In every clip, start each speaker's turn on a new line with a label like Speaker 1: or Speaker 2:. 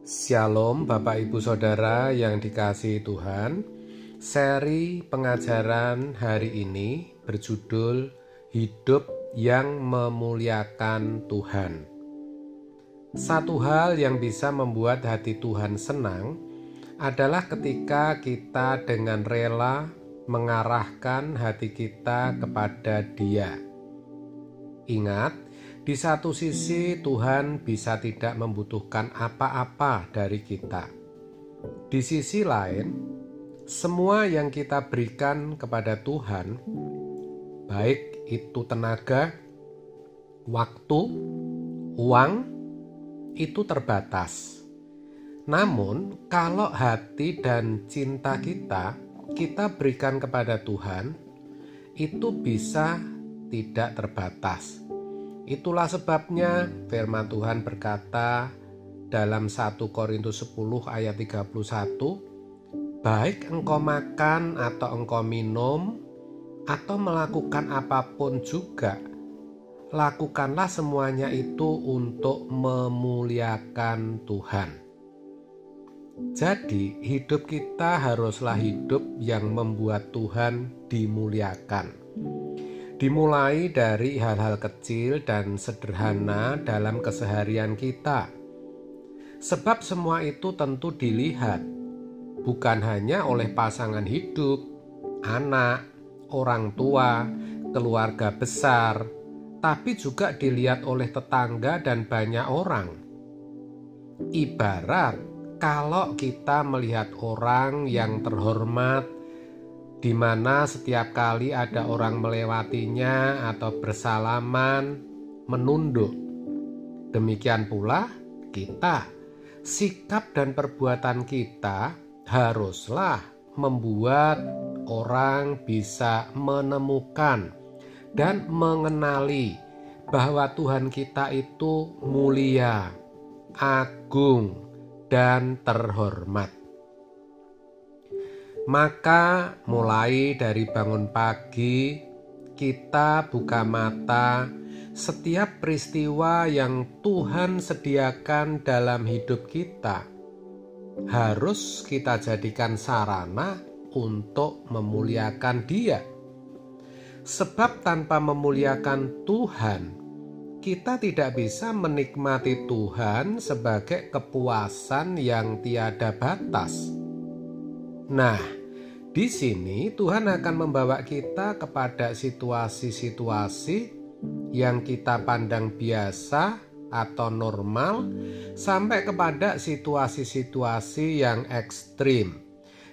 Speaker 1: Shalom Bapak Ibu Saudara yang dikasihi Tuhan. Seri pengajaran hari ini berjudul Hidup yang Memuliakan Tuhan. Satu hal yang bisa membuat hati Tuhan senang adalah ketika kita dengan rela mengarahkan hati kita kepada Dia. Ingat, di satu sisi Tuhan bisa tidak membutuhkan apa-apa dari kita. Di sisi lain, semua yang kita berikan kepada Tuhan, baik itu tenaga, waktu, uang, itu terbatas. Namun, kalau hati dan cinta kita berikan kepada Tuhan, itu bisa tidak terbatas. Itulah sebabnya firman Tuhan berkata dalam 1 Korintus 10 ayat 31, baik engkau makan atau engkau minum atau melakukan apapun juga, lakukanlah semuanya itu untuk memuliakan Tuhan. Jadi hidup kita haruslah hidup yang membuat Tuhan dimuliakan. Dimulai dari hal-hal kecil dan sederhana dalam keseharian kita. Sebab semua itu tentu dilihat, bukan hanya oleh pasangan hidup, anak, orang tua, keluarga besar, tapi juga dilihat oleh tetangga dan banyak orang. Ibarat kalau kita melihat orang yang terhormat, di mana setiap kali ada orang melewatinya atau bersalaman, menunduk. Demikian pula kita, sikap dan perbuatan kita haruslah membuat orang bisa menemukan dan mengenali bahwa Tuhan kita itu mulia, agung, dan terhormat. Maka mulai dari bangun pagi, kita buka mata, setiap peristiwa yang Tuhan sediakan dalam hidup kita harus kita jadikan sarana untuk memuliakan Dia. Sebab tanpa memuliakan Tuhan, kita tidak bisa menikmati Tuhan sebagai kepuasan yang tiada batas. Nah, di sini Tuhan akan membawa kita kepada situasi-situasi yang kita pandang biasa atau normal sampai kepada situasi-situasi yang ekstrim,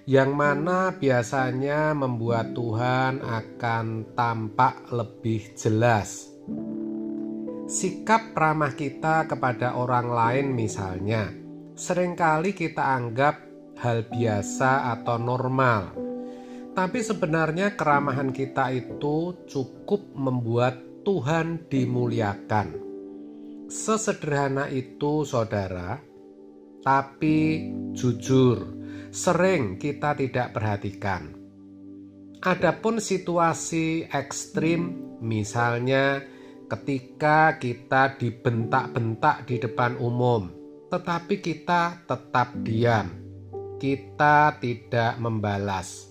Speaker 1: yang mana biasanya membuat Tuhan akan tampak lebih jelas. Sikap ramah kita kepada orang lain misalnya, seringkali kita anggap hal biasa atau normal. Tapi sebenarnya keramahan kita itu cukup membuat Tuhan dimuliakan. Sesederhana itu, saudara, tapi jujur, sering kita tidak perhatikan. Adapun situasi ekstrim, misalnya ketika kita dibentak-bentak di depan umum, tetapi kita tetap diam, kita tidak membalas,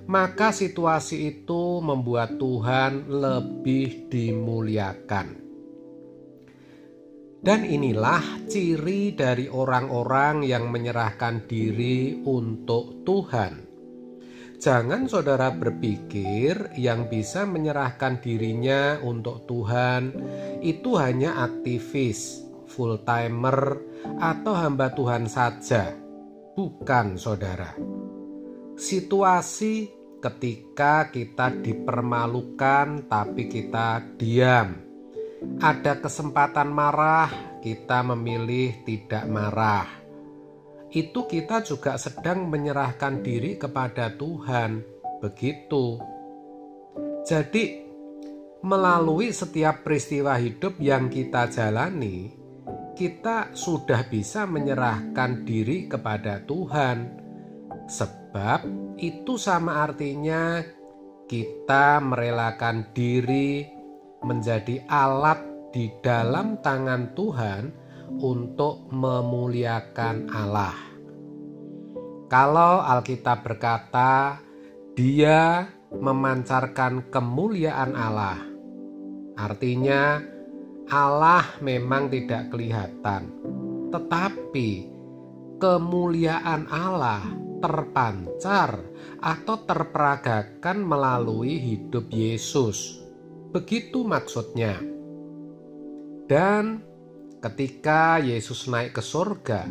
Speaker 1: maka situasi itu membuat Tuhan lebih dimuliakan. Dan inilah ciri dari orang-orang yang menyerahkan diri untuk Tuhan. Jangan saudara berpikir yang bisa menyerahkan dirinya untuk Tuhan itu hanya aktivis, full-timer, atau hamba Tuhan saja. Bukan, saudara. Situasi ketika kita dipermalukan tapi kita diam. Ada kesempatan marah, kita memilih tidak marah. Itu kita juga sedang menyerahkan diri kepada Tuhan. Begitu. Jadi, melalui setiap peristiwa hidup yang kita jalani, kita sudah bisa menyerahkan diri kepada Tuhan. Sebab itu sama artinya kita merelakan diri menjadi alat di dalam tangan Tuhan untuk memuliakan Allah. Kalau Alkitab berkata, Dia memancarkan kemuliaan Allah, artinya Allah memang tidak kelihatan, tetapi kemuliaan Allah terpancar atau terperagakan melalui hidup Yesus. Begitu maksudnya. Dan ketika Yesus naik ke surga,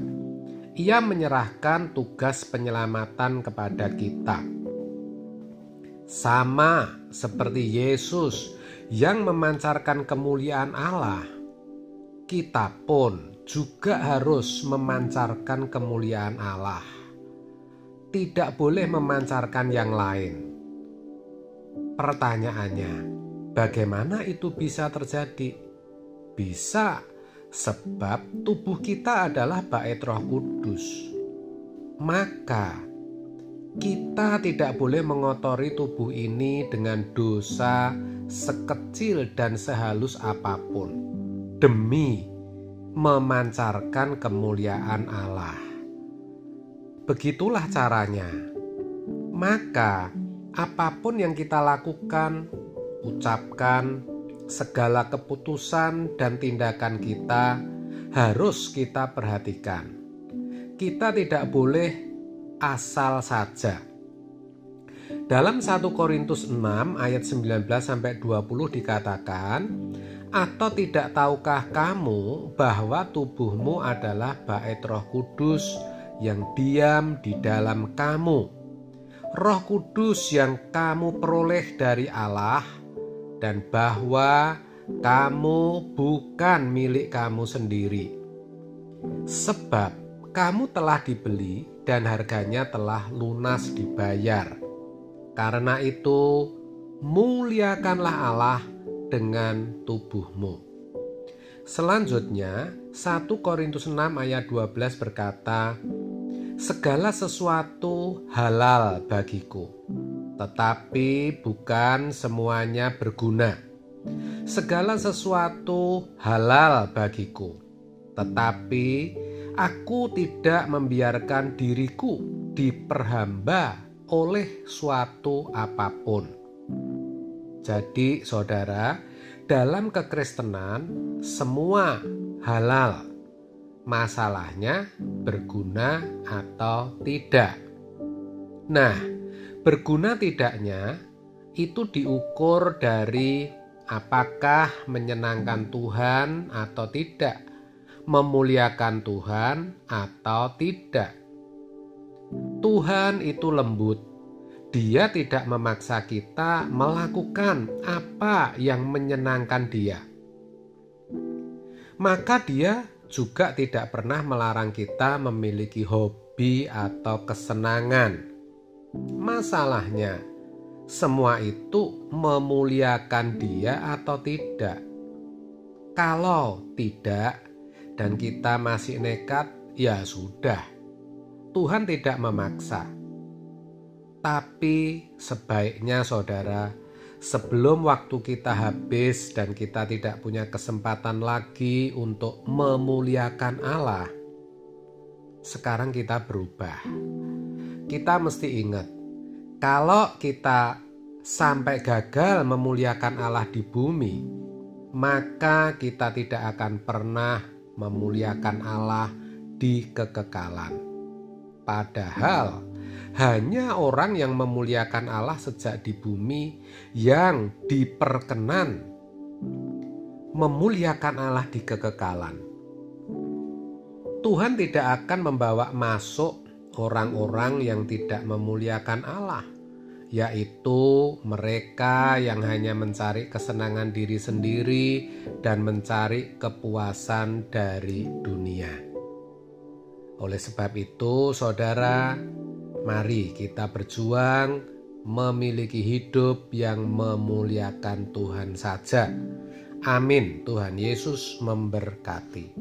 Speaker 1: Ia menyerahkan tugas penyelamatan kepada kita. Sama seperti Yesus yang memancarkan kemuliaan Allah, kita pun juga harus memancarkan kemuliaan Allah. Tidak boleh memancarkan yang lain. Pertanyaannya, bagaimana itu bisa terjadi? Bisa, sebab tubuh kita adalah bait Roh Kudus. Maka kita tidak boleh mengotori tubuh ini dengan dosa sekecil dan sehalus apapun demi memancarkan kemuliaan Allah. Begitulah caranya. Maka apapun yang kita lakukan, ucapkan, segala keputusan dan tindakan kita harus kita perhatikan. Kita tidak boleh asal saja. Dalam 1 Korintus 6 ayat 19-20 dikatakan, atau tidak tahukah kamu bahwa tubuhmu adalah bait Roh Kudus yang diam di dalam kamu, Roh Kudus yang kamu peroleh dari Allah, dan bahwa kamu bukan milik kamu sendiri, sebab kamu telah dibeli dan harganya telah lunas dibayar. Karena itu, muliakanlah Allah dengan tubuhmu. Selanjutnya, 1 Korintus 6 ayat 12 berkata, segala sesuatu halal bagiku, tetapi bukan semuanya berguna. Segala sesuatu halal bagiku, tetapi aku tidak membiarkan diriku diperhamba oleh suatu apapun. Jadi saudara, dalam kekristenan semua halal. Masalahnya berguna atau tidak. Nah, berguna tidaknya itu diukur dari apakah menyenangkan Tuhan atau tidak, memuliakan Tuhan atau tidak. Tuhan itu lembut. Dia tidak memaksa kita melakukan apa yang menyenangkan Dia. Maka Dia juga tidak pernah melarang kita memiliki hobi atau kesenangan. Masalahnya, semua itu memuliakan Dia atau tidak. Kalau tidak dan kita masih nekat, ya sudah. Tuhan tidak memaksa. Tapi sebaiknya saudara, sebelum waktu kita habis dan kita tidak punya kesempatan lagi untuk memuliakan Allah, sekarang kita berubah. Kita mesti ingat, kalau kita sampai gagal memuliakan Allah di bumi, maka kita tidak akan pernah memuliakan Allah di kekekalan. Padahal hanya orang yang memuliakan Allah sejak di bumi yang diperkenan memuliakan Allah di kekekalan. Tuhan tidak akan membawa masuk orang-orang yang tidak memuliakan Allah, yaitu mereka yang hanya mencari kesenangan diri sendiri dan mencari kepuasan dari dunia. Oleh sebab itu, saudara, mari kita berjuang memiliki hidup yang memuliakan Tuhan saja. Amin. Tuhan Yesus memberkati.